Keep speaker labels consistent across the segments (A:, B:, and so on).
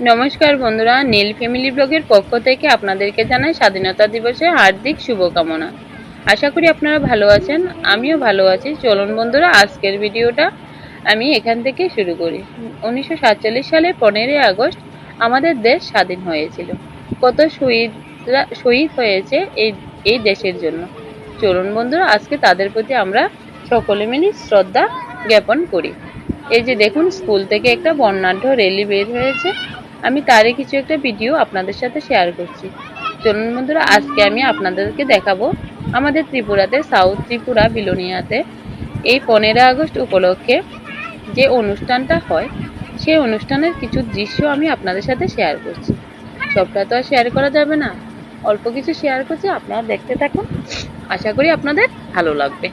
A: নমস্কার বন্ধুরা, নীল ফ্যামিলি ব্লগের পক্ষ থেকে আপনাদেরকে জানাই স্বাধীনতা দিবসের হার্দিক শুভকামনা। আশা করি আপনারা ভালো আছেন, আমিও ভালো আছি। চলুন বন্ধুরা, আজকের ভিডিওটা আমি এখান থেকে শুরু করি। 1947 সালের 15ই আগস্ট আমাদের দেশ স্বাধীন হয়েছিল। কত শহীদ হয়েছে এই দেশের জন্য। চলুন বন্ধুরা, আজকে তাদের প্রতি আমরা সকলে মিলে শ্রদ্ধা জ্ঞাপন করি। এই যে দেখুন, স্কুল থেকে একটা বর্ণাঢ্য র্যালি বের হয়েছে। আমি তারই কিছু একটা ভিডিও আপনাদের সাথে শেয়ার করছি। চলুন বন্ধুরা, আজকে আমি আপনাদেরকে দেখাবো আমাদের ত্রিপুরাতে, সাউথ ত্রিপুরা বিলোনিয়াতে এই 15 আগস্ট উপলক্ষে যে অনুষ্ঠানটা হয়, সেই অনুষ্ঠানের কিছু দৃশ্য আমি আপনাদের সাথে শেয়ার করছি। সবটা তো আর শেয়ার করা যাবে না, অল্প কিছু শেয়ার করছি, আপনারা দেখতে থাকুন। আশা করি আপনাদের ভালো লাগবে।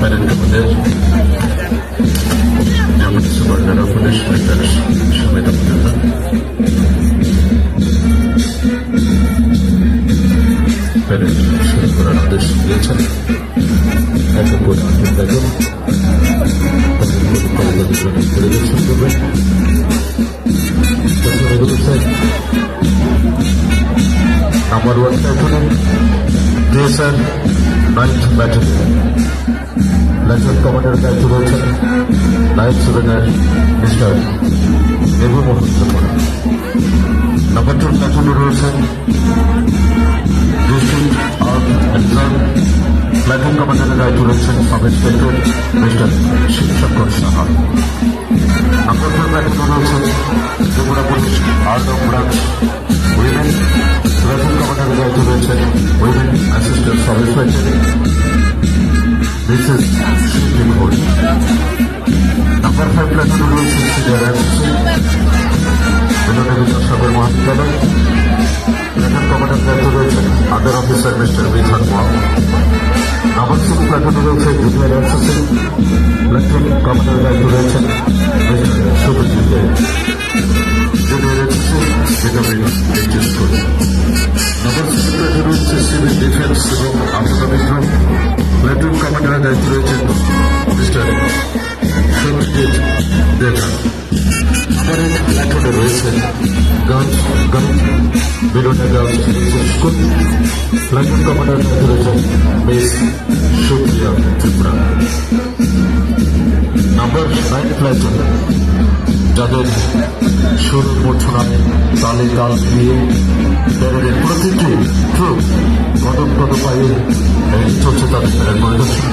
B: Parent Commander, Deputy Superintendent of Police, Mr. Sumit Abdullah, Parent Sumit Adesh দিয়েছেন, এখন করে আসবেন দেখুন, পরিদর্শন করবেন। Number 1 platoon DSN 9th battalion, lieutenant commander দায়িত্ব রয়েছেন নাইট সুবেদার মিস্টার নেভু মোহাম্মদ। নাম্বার 2 প্ল্যাটুনে রয়েছেন ডিস্ট্রিক্ট আর্ম এক্সাম, প্ল্যাটুন কমান্ডারের দায়িত্ব রয়েছেন sub inspector Mister Shibshankar Saha. Number 4 প্ল্যাটুনে রয়েছেন Tripura police art of branch women, platoon কমান্ডারের দায়িত্ব রয়েছেন women assistant sub inspector Mrs. Shilpi Mahol. Number 5 platoon rules is Senior Assistant, Villanueva Sagar Mahavidyalaya. Platoon Commander দায়িত্ব রয়েছেন Other Officer Mr. Vidhan Mao. Number 6 platoon রয়েছে Junior Assistant, Platoon Commander দায়িত্ব রয়েছেন Mr. Shubhajit Dey. Junior Assistant, Villanueva HS School. Number 6 platoon রয়েছে Civil Defense এবং Army Vidrag. Platoon কমান্ডারের দায়িত্ব রয়েছেন মিস্টার সত্যজিৎ দেবরা। আমার এই প্ল্যাটুনে রয়েছেন girls Belonia girls school, platoon কমান্ডারের দায়িত্ব রয়েছেন miss Supriya Tripura. Number 9 platoon, যাদের সুর মূর্ছনায় তালে তাল দিয়ে প্যারেডের প্রতিটি ট্রুপ কদম কদম পায়ে চলছে, তাদের প্যারেড প্রদর্শন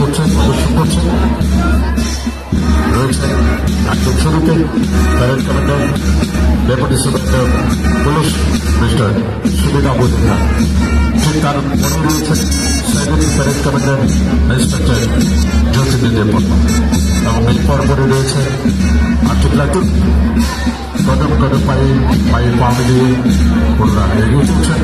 B: করছেন। রয়েছেন একদম শুরুতে parade commander deputy superintendent police mister Subin Abuddina. ঠিক তার মনে রয়েছেন second parade commander inspector Jyotirmoy Debbarma. এবং এই পরপরে রয়েছে 8টি প্ল্যাটুন কদম কদম পায়ে পা মিলিয়ে পুনরায় এগিয়ে চলছেন।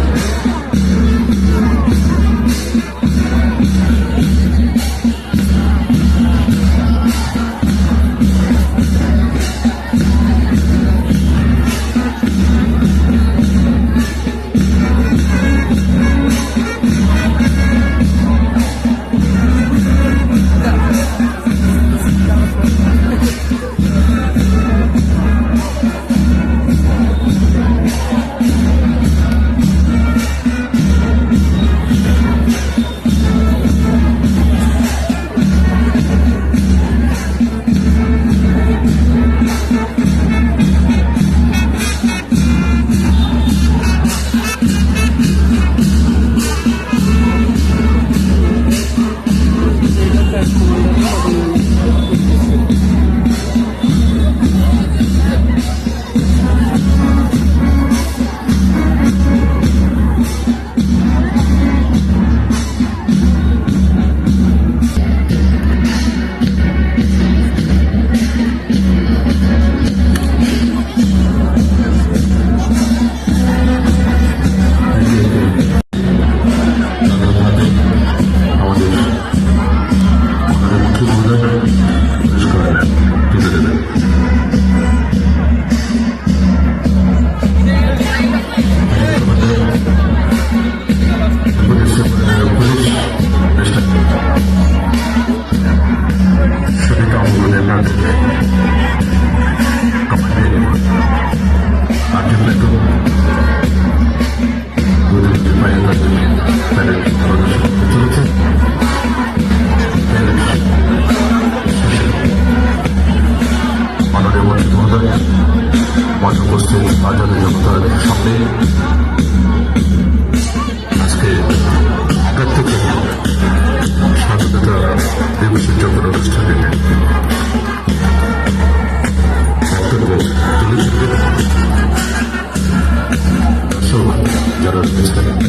B: রয়েছে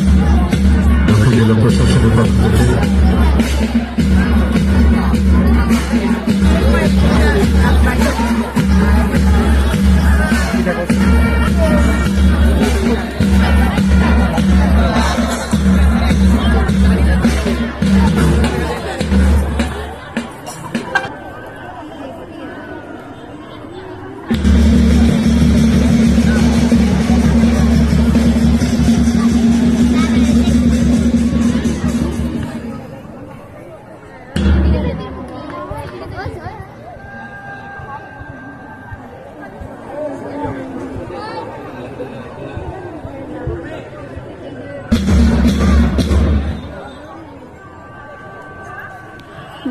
B: দক্ষিণ জেলা প্রশাসনের পক্ষ থেকে।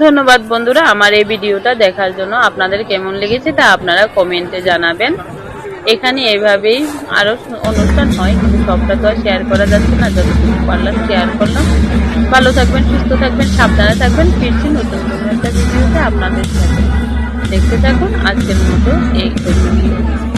A: ধন্যবাদ বন্ধুরা আমার এই ভিডিওটা দেখার জন্য। আপনাদের কেমন লেগেছে তা আপনারা কমেন্টে জানাবেন। এখানে এইভাবেই আরো অনুষ্ঠান হয়, কিন্তু সবটা তো আর শেয়ার করা যাচ্ছে না, যতটুকু পারলাম শেয়ার করলাম। ভালো থাকবেন, সুস্থ থাকবেন, সাবধানে থাকবেন। ফিরছি নতুন কোনো একটা ভিডিওতে আপনাদের সাথে। দেখতে থাকুন আজকের মতো এই ভিডিও।